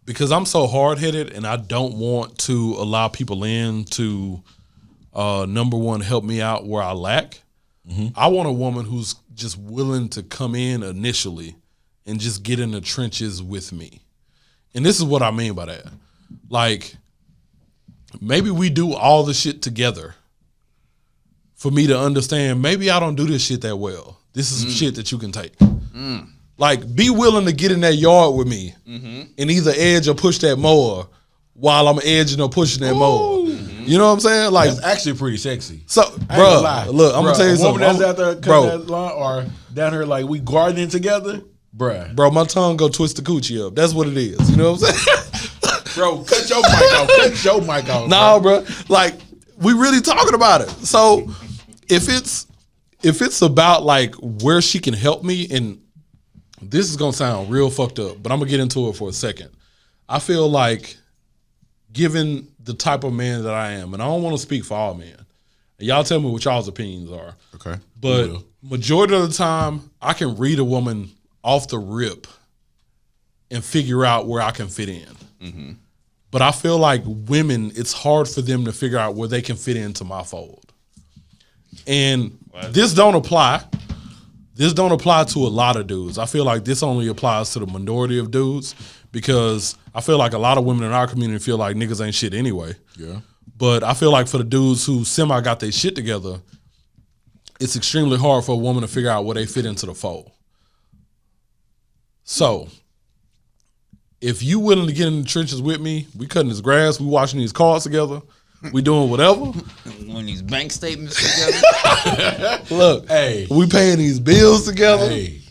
Because I'm so hard-headed and I don't want to allow people in to, number one, help me out where I lack. Mm-hmm. I want a woman who's just willing to come in initially and just get in the trenches with me. And this is what I mean by that. Like, maybe we do all the shit together for me to understand maybe I don't do this shit that well. This is some shit that you can take. Like, be willing to get in that yard with me and either edge or push that mower while I'm edging or pushing that mower. You know what I'm saying? Like, That's actually pretty sexy. so, I ain't bro, gonna lie. look, I'm gonna tell you a something. woman that's out there Bro. cutting that lawn or down here like we gardening together, bruh. Bro, my tongue go twist the coochie up. That's what it is. You know what I'm saying? Bro, cut your mic off. Cut your mic off. Nah, bro. Like, we really talking about it. So if it's about like where she can help me, and this is gonna sound real fucked up, but I'm gonna get into it for a second. I feel like, given the type of man that I am, and I don't want to speak for all men, and y'all tell me what y'all's opinions are. Okay. But majority of the time, I can read a woman off the rip and figure out where I can fit in. Mm-hmm. But I feel like women, it's hard for them to figure out where they can fit into my fold. And this don't apply. This don't apply to a lot of dudes. I feel like this only applies to the minority of dudes because I feel like a lot of women in our community feel like niggas ain't shit anyway. Yeah. But I feel like for the dudes who semi got their shit together, it's extremely hard for a woman to figure out where they fit into the fold. So, if you willing to get in the trenches with me, we cutting this grass, we washing these cars together, we doing whatever. When these bank statements together. Look, Hey. we paying these bills together. Hey.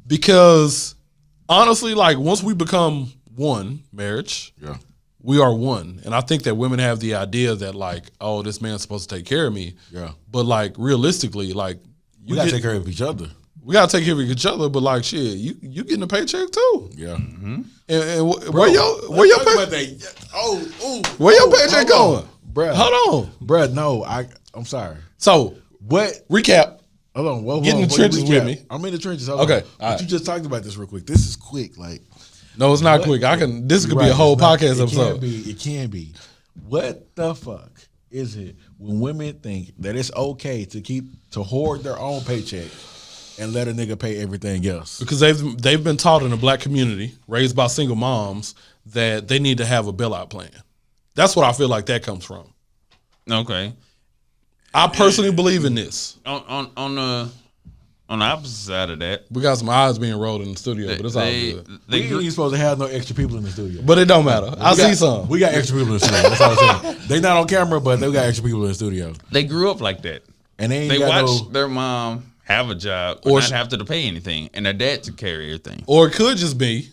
Because honestly, like once we become one, marriage, Yeah. we are one. And I think that women have the idea that like, oh, this man's supposed to take care of me. Yeah. But like realistically, like We gotta take care of each other. we gotta take care of each other. But like shit, you getting a paycheck too. Yeah. And where your pay, where your paycheck going? Bruh. Hold on. Bruh, no, I'm sorry. So What? recap. Hold on. Whoa, Get in the before you trenches recap. with me. I'm in the trenches. Hold Okay, on. all right. But you just talked about this real quick. This is quick. Like, No, it's not what? quick. This could be Right, a whole it's not- podcast episode. It can be. What the fuck is it when women think that it's okay to hoard their own paycheck and let a nigga pay everything else? Because they've been taught in the black community, raised by single moms, that they need to have a bailout plan. That's what I feel like that comes from. Okay. I personally believe in this. On the opposite side of that, We got some eyes being rolled in the studio, but it's all good. We ain't even supposed to have no extra people in the studio. But it don't matter. I see some. We got extra people in the studio. That's all I'm saying. They not on camera, but they got extra people in the studio. they grew up like that. And they ain't They got watched their mom have a job Or or not have to pay anything, and their dad to carry everything. Or it could just be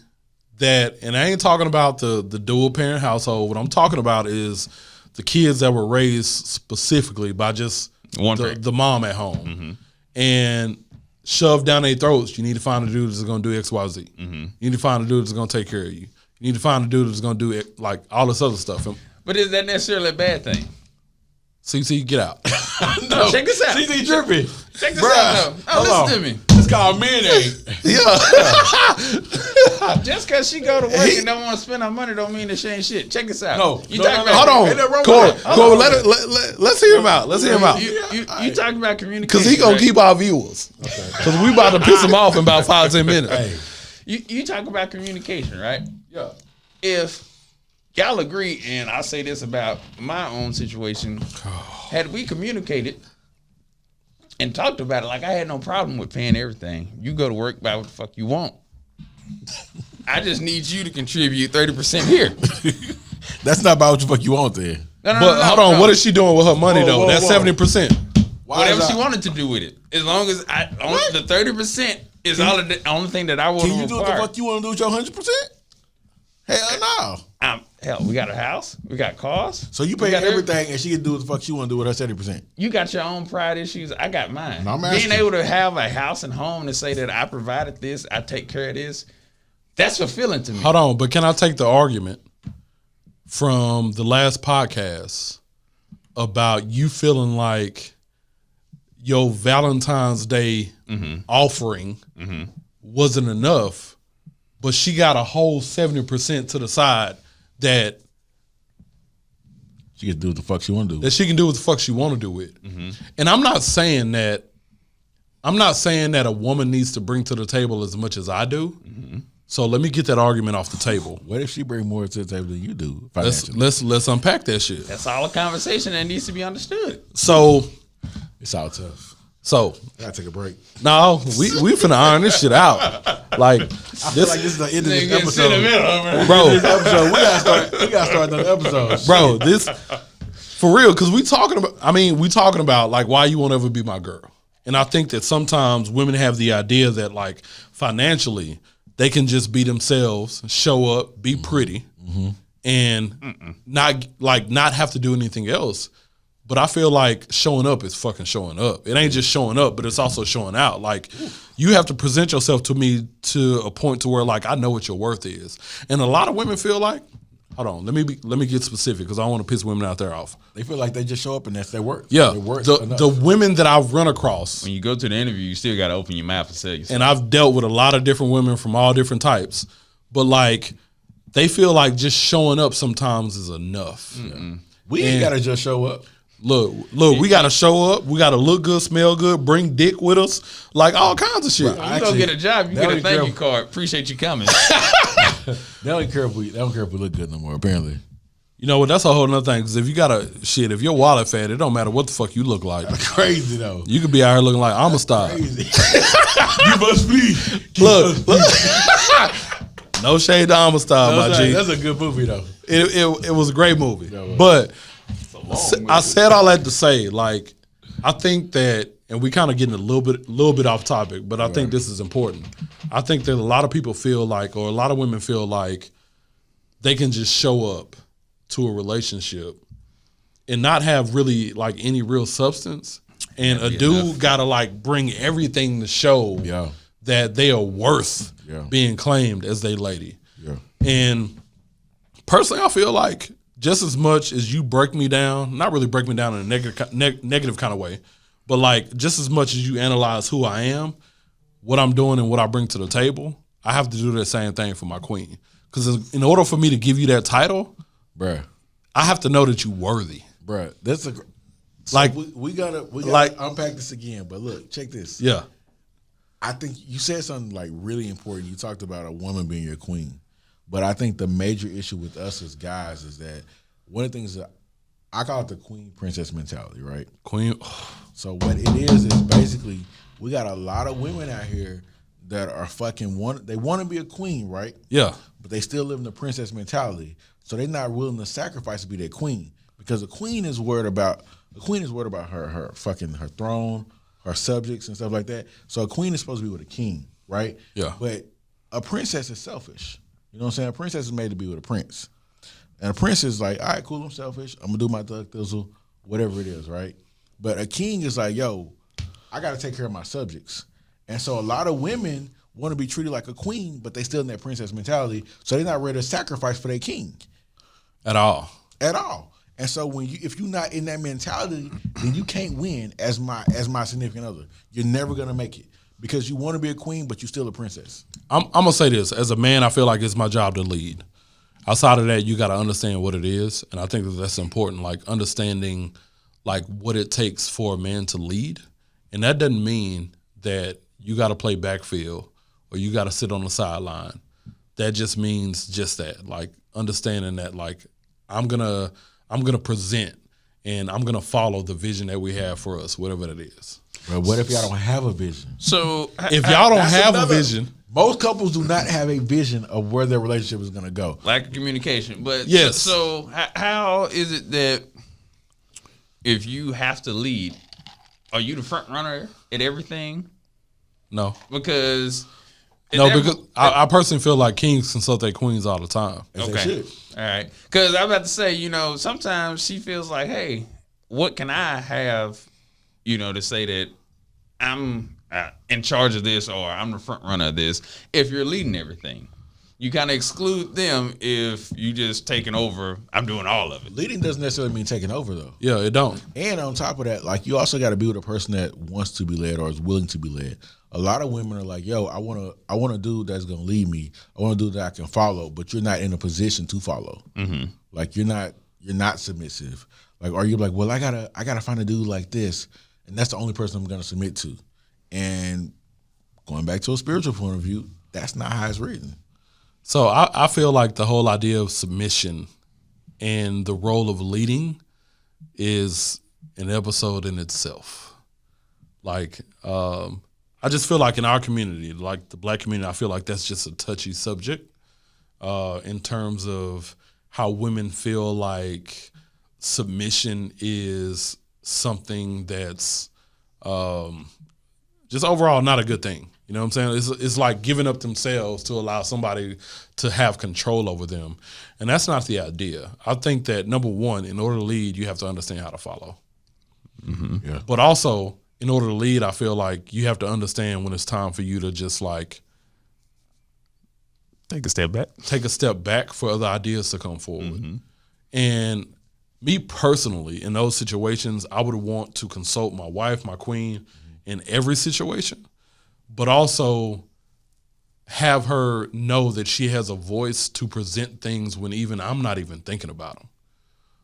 that, and I ain't talking about the dual parent household. What I'm talking about is the kids that were raised specifically by just the mom at home, and shove down their throats. You need to find a dude that's going to do X, Y, Z. You need to find a dude that's going to take care of you. You need to find a dude that's going to do it, like all this other stuff. But is that necessarily a bad thing? CC, get out. No, check this out. CC tripping. Check this out, though. Oh, listen to me. It's called mayonnaise. Just because she go to work and don't want to spend her money don't mean that she ain't shit. Check this out. No, hold on. Corey, let's hear him out. Let's hear him out. You talking about communication. Because he going to keep our viewers. Because we about to piss him off in about 5-10 minutes. Hey. You talk about communication, right? Yeah. If y'all agree, and I say this about my own situation, had we communicated and talked about it, like I had no problem with paying everything. You go to work, buy what the fuck you want. I just need you to contribute 30% here. That's not about what the fuck you want there. No, Hold on, what is she doing with her money though? That's 70%. Whatever she wanted to do with it, as long as the 30% is the only thing that I want to require. Can you do what the fuck you want to do with your 100%? Hell no. Hell, we got a house, we got cars. So you pay everything, and she can do what the fuck she want to do with her 70%. You got your own pride issues. I got mine. No, being able to have a house and home and say that I provided this, I take care of this, that's fulfilling to me. Hold on, but can I take the argument from the last podcast about you feeling like your Valentine's Day offering wasn't enough, but she got a whole 70% to the side that she can do what the fuck she want to do. That she can do what the fuck she want to do with. And I'm not saying that a woman needs to bring to the table as much as I do. So let me get that argument off the table. What if she bring more to the table than you do? Let's unpack that shit. That's all a conversation that needs to be understood. So it's all tough. So I gotta take a break. No, we finna iron this shit out. Like I feel like this is the end of this episode. Bro, we gotta start another episode. Bro, this for real, because we talking about like why you won't ever be my girl. And I think that sometimes women have the idea that like financially they can just be themselves, show up, be pretty, and not have to do anything else. But I feel like showing up is fucking showing up. It ain't just showing up, but it's also showing out. Like you have to present yourself to me to a point to where like I know what your worth is. And a lot of women feel like, hold on, let me get specific because I don't want to piss women out there off. They feel like they just show up and that's their worth. Yeah, their worth the women that I've run across. When you go to the interview, you still got to open your mouth and say yourself. And I've dealt with a lot of different women from all different types, but like they feel like just showing up sometimes is enough. We ain't gotta just show up. Look, we gotta show up. We gotta look good, smell good, bring dick with us, like all kinds of shit. You go get a job, you get a thank you card. Appreciate you coming. They don't care if we look good no more. Apparently, you know what? That's a whole nother thing. Because if you got if your wallet fat, it don't matter what the fuck you look like. That's crazy though. You could be out here looking like I'm a star. Give us please. Look. No shade to Amistad, my G. That's a good movie though. It was a great movie, but. I said all that to say, like, I think that, and we kind of getting a little bit off topic, but I think this is important. I think that a lot of people feel like, or a lot of women feel like, they can just show up to a relationship and not have really like any real substance, and a dude gotta like bring everything to show that they are worth being claimed as they lady. And personally, I feel like, just as much as you break me down, not really break me down in a negative kind of way, but like just as much as you analyze who I am, what I'm doing, and what I bring to the table, I have to do that same thing for my queen. Because in order for me to give you that title, bruh, I have to know that you're worthy. Bruh, that's a like we gotta like unpack this again. But look, check this. Yeah, I think you said something like really important. You talked about a woman being your queen. But I think the major issue with us as guys is that one of the things that I call it the queen princess mentality, right? Queen. So what it is basically we got a lot of women out here that are they want to be a queen, right? Yeah. But they still live in the princess mentality. So they're not willing to sacrifice to be their queen. Because a queen is worried about her throne, her subjects and stuff like that. So a queen is supposed to be with a king, right? Yeah. But a princess is selfish. You know what I'm saying? A princess is made to be with a prince. And a prince is like, all right, cool, I'm selfish. I'm going to do my thug thizzle, whatever it is, right? But a king is like, yo, I got to take care of my subjects. And so a lot of women want to be treated like a queen, but they still in that princess mentality. So they're not ready to sacrifice for their king. At all. And so if you're not in that mentality, then you can't win as my significant other. You're never going to make it because you want to be a queen, but you're still a princess. I'm going to say this. As a man, I feel like it's my job to lead. Outside of that, you got to understand what it is. And I think that's important, like understanding like what it takes for a man to lead. And that doesn't mean that you got to play backfield or you got to sit on the sideline. That just means just that, like understanding that like I'm gonna present and I'm gonna follow the vision that we have for us, whatever that is. But what if y'all don't have a vision? So if y'all don't have a vision, most couples do not have a vision of where their relationship is gonna go. Lack of communication. But yes. So how is it that if you have to lead, are you the front runner at everything? No. Because I personally feel like kings consult their queens all the time. Okay. All right. Because I'm about to say, sometimes she feels like, hey, what can I have, to say that I'm in charge of this or I'm the front runner of this if you're leading everything? You kind of exclude them if you just taking over. I'm doing all of it. Leading doesn't necessarily mean taking over, though. Yeah, it don't. And on top of that, like you also got to be with a person that wants to be led or is willing to be led. A lot of women are like, yo, I want a dude that's gonna lead me. I want a dude that I can follow, but you're not in a position to follow. Mm-hmm. Like you're not submissive. Like, are you like, well, I gotta find a dude like this, and that's the only person I'm gonna submit to. And going back to a spiritual point of view, that's not how it's written. So I feel like the whole idea of submission and the role of leading is an episode in itself. Like, I just feel like in our community, like the black community, I feel like that's just a touchy subject in terms of how women feel like submission is something that's just overall not a good thing. You know what I'm saying? It's like giving up themselves to allow somebody to have control over them. And that's not the idea. I think that, number one, in order to lead, you have to understand how to follow. Mm-hmm. Yeah. But also, in order to lead, I feel like you have to understand when it's time for you to just like take a step back for other ideas to come forward. Mm-hmm. And me personally, in those situations, I would want to consult my wife, my queen, in every situation, but also have her know that she has a voice to present things when even I'm not even thinking about them.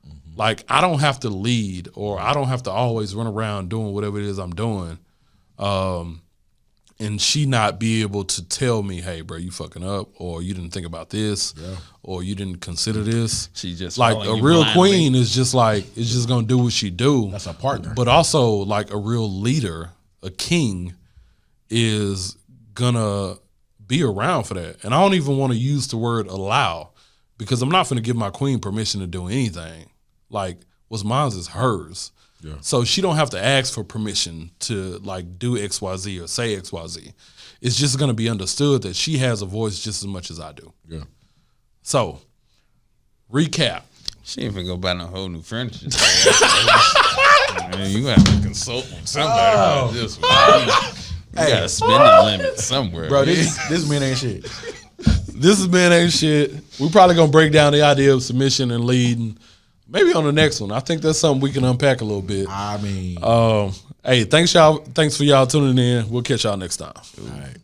Mm-hmm. Like, I don't have to lead or I don't have to always run around doing whatever it is I'm doing. And she not be able to tell me, hey, bro, you fucking up, or you didn't think about this, or you didn't consider this. She just like a real queen is just like, it's just going to do what she do. That's a partner. But also like a real leader, a king is gonna be around for that. And I don't even want to use the word allow because I'm not going to give my queen permission to do anything. Like what's mine is hers. Yeah. So she don't have to ask for permission to like do XYZ or say XYZ. It's just going to be understood that she has a voice just as much as I do. Yeah. So, recap. She ain't finna go buy no whole new furniture. Man, you have to consult with somebody about this one. You got a spending limit somewhere. Bro, this man ain't shit. This man ain't shit. We're probably going to break down the idea of submission and leading. Maybe on the next one. I think that's something we can unpack a little bit. I mean. Hey, thanks for y'all tuning in. We'll catch y'all next time. All right.